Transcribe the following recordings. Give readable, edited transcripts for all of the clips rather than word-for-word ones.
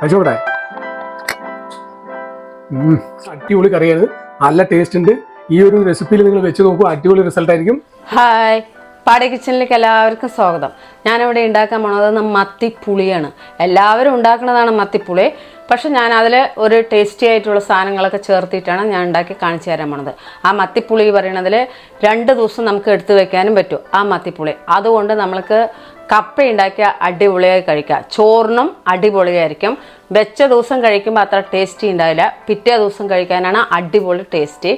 കഴിച്ചോട്ടെ. അടിപൊളി കറിയാണ്, നല്ല ടേസ്റ്റ് ഉണ്ട്. ഈ ഒരു റെസിപ്പിയിൽ നിങ്ങൾ വെച്ച് നോക്കൂ, അടിപൊളി റിസൾട്ട് ആയിരിക്കും. ഹായ്, പാടി കിച്ചണിലേക്ക് എല്ലാവർക്കും സ്വാഗതം. ഞാനിവിടെ ഉണ്ടാക്കാൻ പോണത് മത്തിപ്പുളിയാണ്. എല്ലാവരും ഉണ്ടാക്കുന്നതാണ് മത്തിപ്പുളി. പക്ഷെ ഞാൻ അതിൽ ഒരു ടേസ്റ്റി ആയിട്ടുള്ള സാധനങ്ങളൊക്കെ ചേർത്തിട്ടാണ് ഞാൻ ഉണ്ടാക്കി കാണിച്ചു തരാൻ പോണത്. ആ മത്തിപ്പുളി പറയണതിൽ 2 ദിവസം നമുക്ക് എടുത്തു വെക്കാനും പറ്റും ആ മത്തിപ്പുളി. അതുകൊണ്ട് നമ്മൾക്ക് കപ്പ ഉണ്ടാക്കിയ അടിപൊളിയായി കഴിക്കാം. ചോറിനും അടിപൊളിയായിരിക്കും. വെച്ച ദിവസം കഴിക്കുമ്പോൾ അത്ര ടേസ്റ്റി ഉണ്ടാവില്ല, പിറ്റേ ദിവസം കഴിക്കാനാണ് അടിപൊളി ടേസ്റ്റി.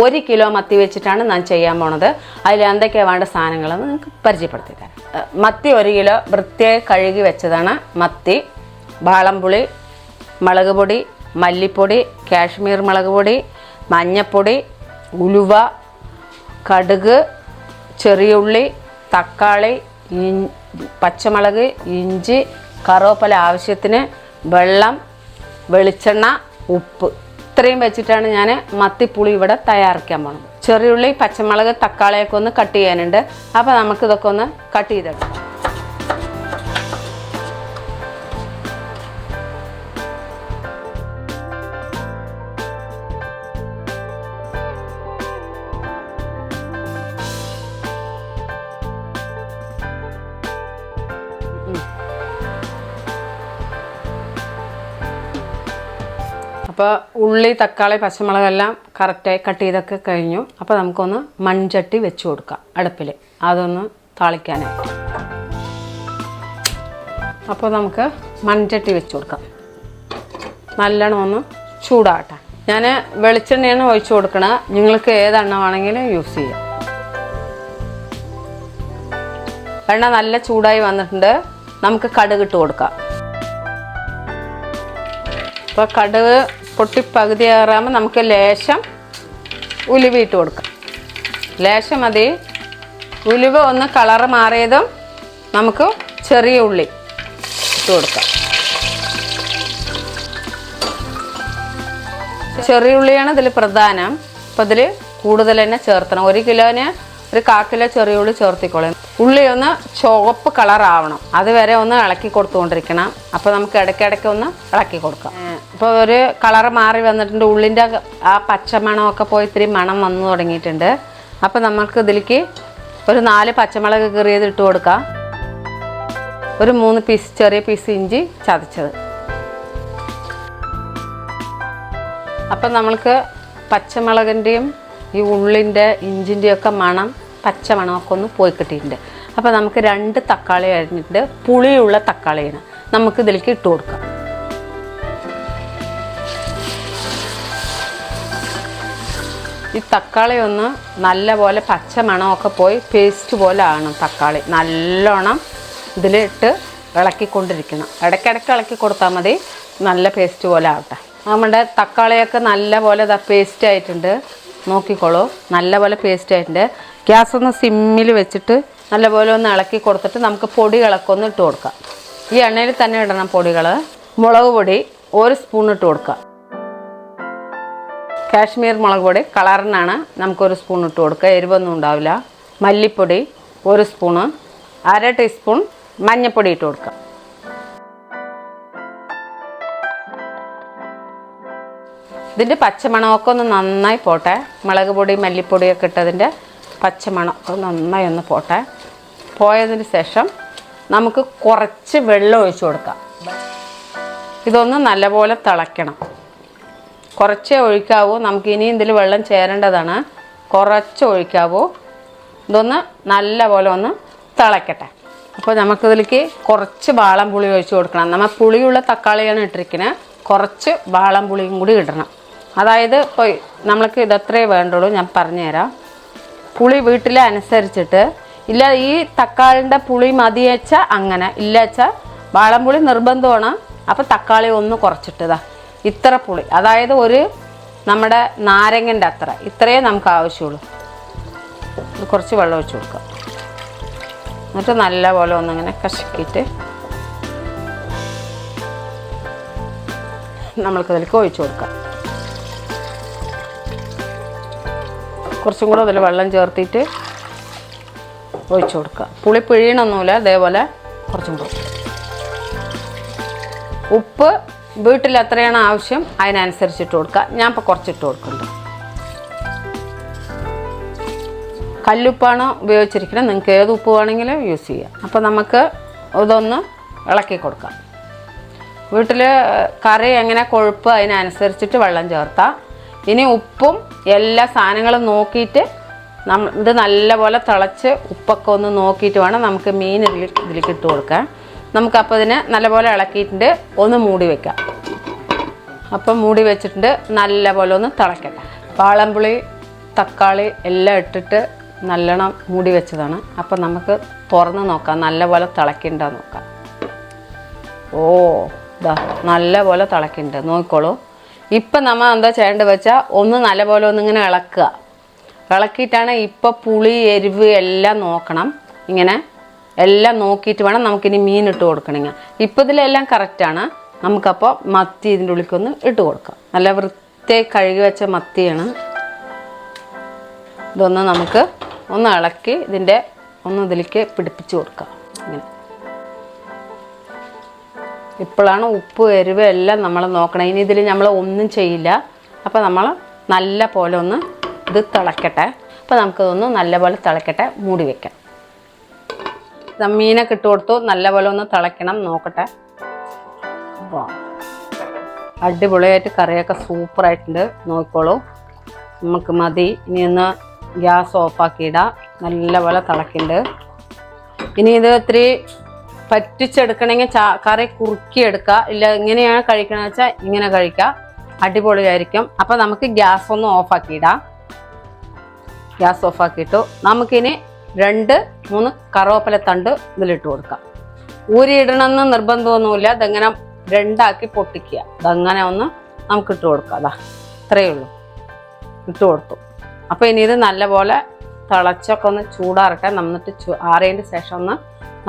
1 കിലോ മത്തി വെച്ചിട്ടാണ് ഞാൻ ചെയ്യാൻ പോണത്. അതിൽ എന്തൊക്കെയാണ് വേണ്ട സാധനങ്ങളെന്ന് നിങ്ങൾക്ക് പരിചയപ്പെടുത്തി തരാം. മത്തി 1 കിലോ വൃത്തിയായി കഴുകി വെച്ചതാണ് മത്തി. വാളംപുളി, മുളക് പൊടി, മല്ലിപ്പൊടി, കാശ്മീർ മുളക് പൊടി, മഞ്ഞൾപ്പൊടി, ഉലുവ, കടുക്, ചെറിയ ഉള്ളി, തക്കാളി, പച്ചമുളക്, ഇഞ്ചി, കറിവേപ്പില ആവശ്യത്തിന്, വെള്ളം, വെളിച്ചെണ്ണ, ഉപ്പ്. ഇത്രയും വെച്ചിട്ടാണ് ഞാൻ മത്തിപ്പുളി ഇവിടെ തയ്യാറാക്കാൻ പോകുന്നത്. ചെറിയുള്ളി, പച്ചമുളക്, തക്കാളിയൊക്കെ ഒന്ന് കട്ട് ചെയ്യാനുണ്ട്. അപ്പോൾ നമുക്കിതൊക്കെ ഒന്ന് കട്ട് ചെയ്തെടുക്കാം. അപ്പോൾ ഉള്ളി, തക്കാളി, പച്ചമുളകെല്ലാം കറക്റ്റായി കട്ട് ചെയ്തൊക്കെ കഴിഞ്ഞു. അപ്പോൾ നമുക്കൊന്ന് മൺചട്ടി വെച്ച് കൊടുക്കാം അടുപ്പിൽ, അതൊന്ന് താളിക്കാനായിട്ട്. അപ്പോൾ നമുക്ക് മൺചട്ടി വെച്ച് കൊടുക്കാം. നല്ലോണം ഒന്ന് ചൂടാകട്ടെ. ഞാൻ വെളിച്ചെണ്ണയാണ് ഒഴിച്ചു കൊടുക്കണത്. നിങ്ങൾക്ക് ഏതെണ്ണ വേണമെങ്കിലും യൂസ് ചെയ്യാം. എണ്ണ നല്ല ചൂടായി വന്നിട്ടുണ്ട്. നമുക്ക് കടുക് ഇട്ട് കൊടുക്കാം. അപ്പോൾ കടുക് പൊട്ടി പകുതി കയറാകുമ്പോൾ നമുക്ക് ലേശം ഉലുവ ഇട്ട് കൊടുക്കാം. ലേശം മതി. ഉലുവ ഒന്ന് കളറ് മാറിയതും നമുക്ക് ചെറിയ ഉള്ളി ഇട്ട് കൊടുക്കാം. ചെറിയ ഉള്ളിയാണ് ഇതിൽ പ്രധാനം. അപ്പോൾ ഇതിൽ കൂടുതൽ തന്നെ ചേർത്തണം. 1 കിലോന് ഒരു 1/4 കിലോ ചെറിയ ഉള്ളി ചേർത്തിക്കോളും. ഉള്ളി ഒന്ന് ചുവപ്പ് കളറാവണം, അതുവരെ ഒന്ന് ഇളക്കി കൊടുത്തുകൊണ്ടിരിക്കണം. അപ്പോൾ നമുക്ക് ഇടയ്ക്കിടയ്ക്ക് ഒന്ന് ഇളക്കി കൊടുക്കാം. ഇപ്പോൾ ഒരു കളറ് മാറി വന്നിട്ടുണ്ട്. ഉള്ളിൻ്റെ ആ പച്ചമണമൊക്കെ പോയി ഇത്തിരി മണം വന്നു തുടങ്ങിയിട്ടുണ്ട്. അപ്പോൾ നമുക്ക് ഇതിലേക്ക് ഒരു 4 പച്ചമുളക് കീറിയത് ഇട്ട് കൊടുക്കാം. ഒരു 3 ചെറിയ പീസ് ഇഞ്ചി ചതച്ചത്. അപ്പം നമ്മൾക്ക് പച്ചമുളകിൻ്റെയും ഈ ഉള്ളിൻ്റെ ഇഞ്ചിൻ്റെയൊക്കെ മണം, പച്ചമണമൊക്കെ ഒന്ന് പോയി കിട്ടിയിട്ടുണ്ട്. അപ്പോൾ നമുക്ക് 2 തക്കാളി അരിഞ്ഞിട്ട്, പുളിയുള്ള തക്കാളിയാണ്, നമുക്ക് ഇതിലേക്ക് ഇട്ട് കൊടുക്കാം. ഈ തക്കാളി ഒന്ന് നല്ലപോലെ പച്ചമണമൊക്കെ പോയി പേസ്റ്റ് പോലെ ആകണം. തക്കാളി നല്ലോണം ഇതിലിട്ട് ഇളക്കിക്കൊണ്ടിരിക്കണം. ഇടയ്ക്കിടയ്ക്ക് ഇളക്കി കൊടുത്താൽ മതി, നല്ല പേസ്റ്റ് പോലെ ആവട്ടെ. നമ്മുടെ തക്കാളിയൊക്കെ നല്ല പോലെ പേസ്റ്റ് ആയിട്ടുണ്ട്. നോക്കിക്കോളൂ, നല്ലപോലെ പേസ്റ്റ് ആയിട്ടുണ്ട്. ഗ്യാസ് ഒന്ന് സിമ്മിൽ വെച്ചിട്ട് നല്ലപോലെ ഒന്ന് ഇളക്കി കൊടുത്തിട്ട് നമുക്ക് പൊടികളൊക്കെ ഒന്ന് ഇട്ട് കൊടുക്കാം. ഈ എണ്ണയിൽ തന്നെ ഇടണം പൊടികൾ. മുളക് പൊടി 1 സ്പൂൺ ഇട്ട് കൊടുക്കുക. കാശ്മീർ മുളക് പൊടി കളറിനാണ്, നമുക്ക് 1 സ്പൂൺ ഇട്ട് കൊടുക്കുക, എരിവൊന്നും ഉണ്ടാവില്ല. മല്ലിപ്പൊടി 1 സ്പൂണ്, 1/2 ടീസ്പൂൺ മഞ്ഞൾപ്പൊടി ഇട്ട് കൊടുക്കുക. ഇതിൻ്റെ പച്ചമണമൊക്കെ ഒന്ന് നന്നായി പോട്ടെ. മുളക് പൊടി, മല്ലിപ്പൊടിയൊക്കെ ഇട്ടതിൻ്റെ പച്ചമണമൊക്കെ നന്നായി ഒന്ന് പോട്ടെ. പോയതിന് ശേഷം നമുക്ക് കുറച്ച് വെള്ളം ഒഴിച്ചു കൊടുക്കാം. ഇതൊന്ന് നല്ലപോലെ തിളയ്ക്കണം. കുറച്ചേ ഒഴിക്കാവൂ, നമുക്ക് ഇനിയും ഇതിൽ വെള്ളം ചേരേണ്ടതാണ്. കുറച്ച് ഒഴിക്കാവൂ. ഇതൊന്ന് നല്ലപോലെ ഒന്ന് തിളയ്ക്കട്ടെ. അപ്പോൾ നമുക്കിതിലേക്ക് കുറച്ച് വാളംപുളി ഒഴിച്ചു കൊടുക്കണം. നമ്മൾ പുളിയുള്ള തക്കാളിയാണ് ഇട്ടിരിക്കുന്നത്. കുറച്ച് വാളംപുളിയും കൂടി ഇടണം. അതായത് ഇപ്പോൾ നമ്മൾക്ക് ഇതത്രേ വേണ്ടുള്ളൂ. ഞാൻ പറഞ്ഞുതരാം. പുളി വീട്ടിലെ അനുസരിച്ചിട്ട്, ഇല്ല ഈ തക്കാളിൻ്റെ പുളി മതി വെച്ചാൽ അങ്ങനെ, ഇല്ല വെച്ചാൽ വാളംപുളി നിർബന്ധമാണ്. അപ്പോൾ തക്കാളി ഒന്ന് കുറച്ചിട്ടതാ ഇത്ര പുളി, അതായത് ഒരു നമ്മുടെ നാരങ്ങൻ്റെ അത്ര, ഇത്രയേ നമുക്ക് ആവശ്യമുള്ളൂ. കുറച്ച് വെള്ളം ഒഴിച്ച് കൊടുക്കാം. എന്നിട്ട് നല്ലപോലെ ഒന്നിങ്ങനെ കശക്കിയിട്ട് നമ്മൾക്കതിലേക്ക് ഒഴിച്ചു കൊടുക്കാം. കുറച്ചും കൂടെ അതിൽ വെള്ളം ചേർത്തിട്ട് ഒഴിച്ചു കൊടുക്കുക. പുളി പിഴിയണമൊന്നുമില്ല, അതേപോലെ കുറച്ചും കൂടെ. ഉപ്പ് വീട്ടിൽ എത്രയാണ് ആവശ്യം അതിനനുസരിച്ച് ഇട്ട് കൊടുക്കുക. ഞാൻ ഇപ്പോൾ കുറച്ചിട്ട് കൊടുക്കുന്നുണ്ട്. കല്ലുപ്പാണ് ഉപയോഗിച്ചിരിക്കുന്നത്, നിങ്ങൾക്ക് ഏത് ഉപ്പ് വേണമെങ്കിലും യൂസ് ചെയ്യാം. അപ്പോൾ നമുക്ക് ഇതൊന്ന് ഇളക്കി കൊടുക്കാം. വീട്ടിൽ കറി എങ്ങനെ കൊഴുപ്പ് അതിനനുസരിച്ചിട്ട് വെള്ളം ചേർത്താം. ഇനി ഉപ്പും എല്ലാ സാധനങ്ങളും നോക്കിയിട്ട് ഇത് നല്ലപോലെ തിളച്ച് ഉപ്പൊക്കെ ഒന്ന് നോക്കിയിട്ട് വേണം നമുക്ക് മീൻ ഇതിലേക്ക് ഇട്ട് കൊടുക്കാൻ. നമുക്കപ്പോൾ ഇതിനെ നല്ലപോലെ ഇളക്കിയിട്ടുണ്ട്, ഒന്ന് മൂടി വെക്കാം. അപ്പം മൂടി വെച്ചിട്ടുണ്ട്, നല്ലപോലെ ഒന്ന് തിളക്കട്ടെ. വാളംപുളി തക്കാളി എല്ലാം ഇട്ടിട്ട് നല്ലോണം മൂടി വെച്ചതാണ്. അപ്പം നമുക്ക് തുറന്ന് നോക്കാം, നല്ലപോലെ തിളക്കിണ്ടോ നോക്കാം. ഓ ഇതാ നല്ലപോലെ തിളക്കിണ്ട്, നോക്കിക്കോളൂ. ഇപ്പം നമ്മൾ എന്താ ചെയ്യേണ്ടത് വെച്ചാൽ ഒന്ന് നല്ലപോലെ ഒന്നിങ്ങനെ ഇളക്കുക. ഇളക്കിയിട്ടാണ് ഇപ്പോൾ പുളി എരിവ് എല്ലാം നോക്കണം. ഇങ്ങനെ എല്ലാം നോക്കിയിട്ട് വേണം നമുക്കിനി മീൻ ഇട്ട് കൊടുക്കണമെങ്കിൽ. ഇപ്പം ഇതിലെല്ലാം കറക്റ്റാണ്. നമുക്കപ്പോൾ മത്തി ഇതിൻ്റെ ഉള്ളിലേക്കൊന്ന് ഇട്ട് കൊടുക്കാം. നല്ല വൃത്തിയായി കഴുകി വെച്ച മത്തിയാണ്. ഇതൊന്ന് നമുക്ക് ഒന്ന് ഇളക്കി ഇതിൻ്റെ ഒന്ന് ഇതിലേക്ക് പിടിപ്പിച്ച് കൊടുക്കാം. ഇങ്ങനെ ഇപ്പോഴാണ് ഉപ്പ് എരിവ് എല്ലാം നമ്മൾ നോക്കണം. ഇനി ഇതിൽ നമ്മൾ ഒന്നും ചെയ്യില്ല. അപ്പോൾ നമ്മൾ നല്ല പോലെ ഒന്ന് ഇത് തിളക്കട്ടെ. അപ്പോൾ നമുക്കിതൊന്ന് നല്ലപോലെ തിളക്കട്ടെ, മൂടി വയ്ക്കാം. മീനൊക്കെ ഇട്ട് കൊടുത്തു, നല്ലപോലെ ഒന്ന് തിളയ്ക്കണം, നോക്കട്ടെ. അടിപൊളിയായിട്ട് കറിയൊക്കെ സൂപ്പറായിട്ടുണ്ട്, നോക്കിക്കോളൂ. നമുക്ക് മതി. ഇനി ഒന്ന് ഗ്യാസ് ഓഫാക്കിയിടാം. നല്ലപോലെ തിളക്കുന്നുണ്ട്. ഇനി ഇത് ഇത്തിരി പറ്റിച്ചെടുക്കണമെങ്കിൽ കറി കുറുക്കിയെടുക്കുക. ഇല്ല ഇങ്ങനെയാണ് കഴിക്കണമെന്ന് വെച്ചാൽ ഇങ്ങനെ കഴിക്കുക, അടിപൊളിയായിരിക്കും. അപ്പോൾ നമുക്ക് ഗ്യാസ് ഒന്ന് ഓഫാക്കിയിടാം. ഗ്യാസ് ഓഫാക്കിയിട്ടു നമുക്കിനി 2-3 കറുവേപ്പില തണ്ട് ഇതിലിട്ട് കൊടുക്കാം. ഊരിയിടണമെന്ന് നിർബന്ധമൊന്നുമില്ല. ഇതെങ്ങനെ 2 ആക്കി പൊട്ടിക്കുക. ഇതങ്ങനെ ഒന്ന് നമുക്ക് ഇട്ട് കൊടുക്കാം. അതാ ഇത്രയേ ഉള്ളൂ, ഇട്ട് കൊടുത്തു. അപ്പോൾ ഇനി ഇത് നല്ലപോലെ തിളച്ചൊക്കെ ഒന്ന് ചൂടാറട്ടെ. എന്നിട്ട് ആറിയതിൻ്റെ ശേഷം ഒന്ന്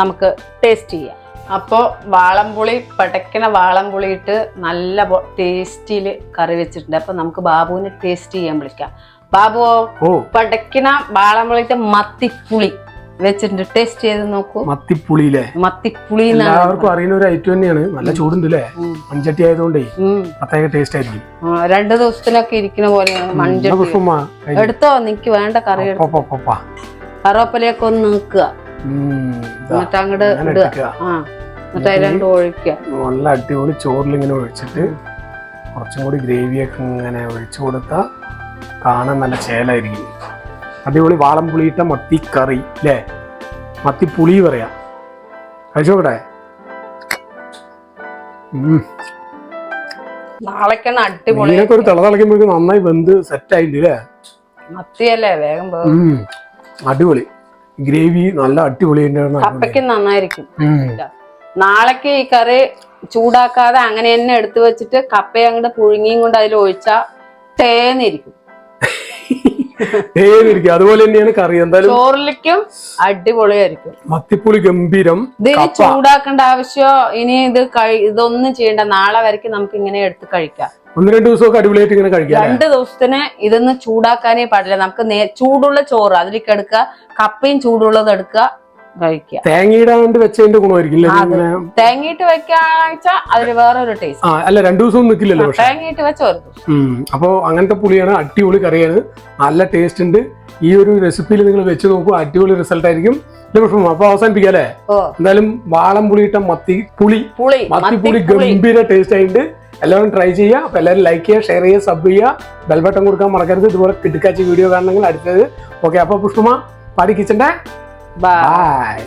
നമുക്ക് ടേസ്റ്റ് ചെയ്യാം. അപ്പോൾ വാളംപുളി പടയ്ക്കണ വാളംപുളി ഇട്ട് നല്ല ടേസ്റ്റിൽ കറി വെച്ചിട്ടുണ്ട്. അപ്പോൾ നമുക്ക് ബാബുവിന് ടേസ്റ്റ് ചെയ്യാൻ വിളിക്കാം. ബാബു, പടയ്ക്കണ വാളംപുളിയിട്ട് മത്തിപ്പുളി വെച്ചിട്ടുണ്ട്, ടേസ്റ്റ് ചെയ്ത് നോക്കൂ. മത്തിപ്പുളിയിലെ മത്തിപ്പുളി എല്ലാവർക്കും അറിയുന്ന ഒരു ഐറ്റം തന്നെയാണ്. നല്ല ചൂടുണ്ട് അല്ലേ, മൺചട്ടി ആയതുകൊണ്ടേ പ്രത്യേക ടേസ്റ്റ് ആയിരിക്കും. 2 ദിവസത്തിനൊക്കെ ഇരിക്കുന്ന പോലെയാണ് മൺചട്ടി. എടുത്തോ, നിനക്ക് വേണ്ട കറി കറുവേപ്പിലയൊക്കെ ഒന്ന് നീക്കുക, എന്നിട്ട് അങ്ങോട്ട് ഇടുക. എന്നിട്ട് അതിലങ്ങോട്ട് ഒഴിക്കുക. നല്ല അടിപൊളി ചോറിൽ ഇങ്ങനെ ഒഴിച്ചിട്ട് കുറച്ചും കൂടി ഗ്രേവിയൊക്കെ ഇങ്ങനെ ഒഴിച്ചു കൊടുത്താൽ കാണാൻ നല്ല ചേലായിരിക്കും. അടിപൊളി വാളംപുളിയിട്ട മത്തിക്കറി അല്ലേ, മത്തിപ്പുളി പറയാം. കഴിച്ചോക്കട്ടെ. നാളേക്കാണ് അടിപൊളി. ഇതിനൊക്കെ ഒരു തിളക്കുമ്പോഴേക്കും നന്നായി വെന്ത് സെറ്റ് ആയിട്ടുണ്ട് അല്ലേ. മത്തിയല്ലേ, വേഗം അടിപൊളി ഗ്രേവി, നല്ല അടിപൊളി. കപ്പയ്ക്ക് നന്നായിരിക്കും. നാളേക്ക് ഈ കറി ചൂടാക്കാതെ അങ്ങനെ തന്നെ എടുത്തു വെച്ചിട്ട് കപ്പയെ അങ്ങോട്ട് പുഴുങ്ങിയും കൊണ്ട് അതിൽ ഒഴിച്ചാ തേന്നിരിക്കും. അതുപോലെ തന്നെയാണ് കറി. എന്തായാലും ചോറിലേക്കും അടിപൊളിയായിരിക്കും. മത്തിപ്പുളി ഗംഭീരം. ഇതിന് ചൂടാക്കേണ്ട ആവശ്യമോ ഇനി ഇതൊന്നും ചെയ്യണ്ട. നാളെ വരയ്ക്കും നമുക്ക് ഇങ്ങനെ എടുത്ത് കഴിക്കാം. 1-2 ദിവസമൊക്കെ അടിപൊളിയായിട്ട് ഇങ്ങനെ കഴിക്കാം. 2 ദിവസത്തിന് ഇതൊന്നും ചൂടാക്കാനേ പാടില്ല. നമുക്ക് ചൂടുള്ള ചോറ് അതിലേക്ക് എടുക്കുക, കപ്പയും ചൂടുള്ളത് എടുക്കുക, കഴിക്കുക. തേങ്ങയിടാണ്ട് വെച്ചതിന്റെ ഗുണമായിരിക്കും. തേങ്ങയിട്ട് വെക്കാന്ന് വെച്ചാൽ അതിന് വേറൊരു ടേസ്റ്റ്. അല്ല, 2 ദിവസവും നിൽക്കില്ലല്ലോ. തേങ്ങയിട്ട് വെച്ച ഒരു ദിവസം. അപ്പൊ അങ്ങനത്തെ പുളിയാണ്, അടിപൊളി കറിയാണ്, നല്ല ടേസ്റ്റ് ഉണ്ട്. ഈ ഒരു റെസിപ്പിയിൽ നിങ്ങൾ വെച്ച് നോക്കൂ, അടിപൊളി റിസൾട്ട് ആയിരിക്കും. അപ്പൊ അവസാനിപ്പിക്കാം അല്ലേ. എന്തായാലും വാളംപുളിയിട്ട മത്തിപ്പുളി ഗംഭീര ടേസ്റ്റ് ആയിട്ട് എല്ലാവരും ട്രൈ ചെയ്യുക. അപ്പൊ എല്ലാവരും ലൈക്ക് ചെയ്യുക, ഷെയർ ചെയ്യുക, സബ് ചെയ്യുക, ബെൽബട്ടൺ കൊടുക്കാൻ മറക്കരുത്. ഇതുപോലെ കിടക്കാച്ച വീഡിയോ കാണണമെങ്കിൽ അടുത്തത്. ഓക്കെ, അപ്പൊ പുഷ്പമ പാടി കിച്ചന്റെ ബൈ.